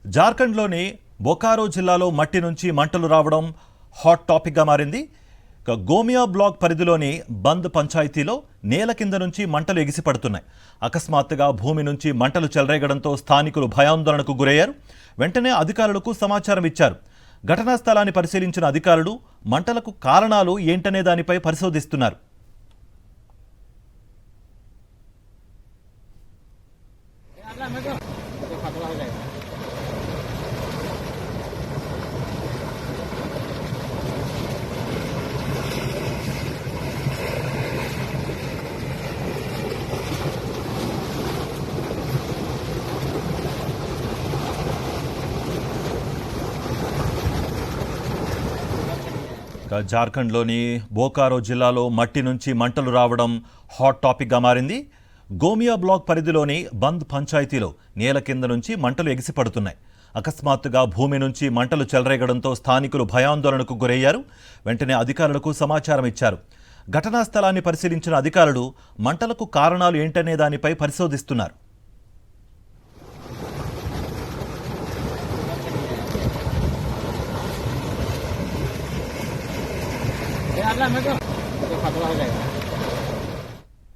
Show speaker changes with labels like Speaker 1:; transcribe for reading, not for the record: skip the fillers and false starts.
Speaker 1: జార్ఖండ్లోని బొకారో జిల్లాలో మట్టి నుంచి మంటలు రావడం హాట్ టాపిక్గా మారింది. గోమియా బ్లాక్ పరిధిలోని బంద్ పంచాయతీలో నేల కింద నుంచి మంటలు ఎగిసిపడుతున్నాయి. అకస్మాత్తుగా భూమి నుంచి మంటలు చెలరేగడంతో స్థానికులు భయాందోళనకు గురయ్యారు. వెంటనే అధికారులకు సమాచారం ఇచ్చారు. ఘటనా స్థలాన్ని పరిశీలించిన అధికారులు మంటలకు కారణాలు ఏంటనే దానిపై పరిశోధిస్తున్నారు. జార్ఖండ్లోని బోకారో జిల్లాలో మట్టి నుంచి మంటలు రావడం హాట్ టాపిక్గా మారింది. గోమియా బ్లాక్ పరిధిలోని బంద్ పంచాయతీలో నేల కింద నుంచి మంటలు ఎగిసిపడుతున్నాయి. అకస్మాత్తుగా భూమి నుంచి మంటలు చెలరేగడంతో స్థానికులు భయాందోళనకు గురయ్యారు. వెంటనే అధికారులకు సమాచారం ఇచ్చారు. ఘటనా స్థలాన్ని పరిశీలించిన అధికారులు మంటలకు కారణాలు ఏంటనే దానిపై పరిశోధిస్తున్నారు.
Speaker 2: Ada,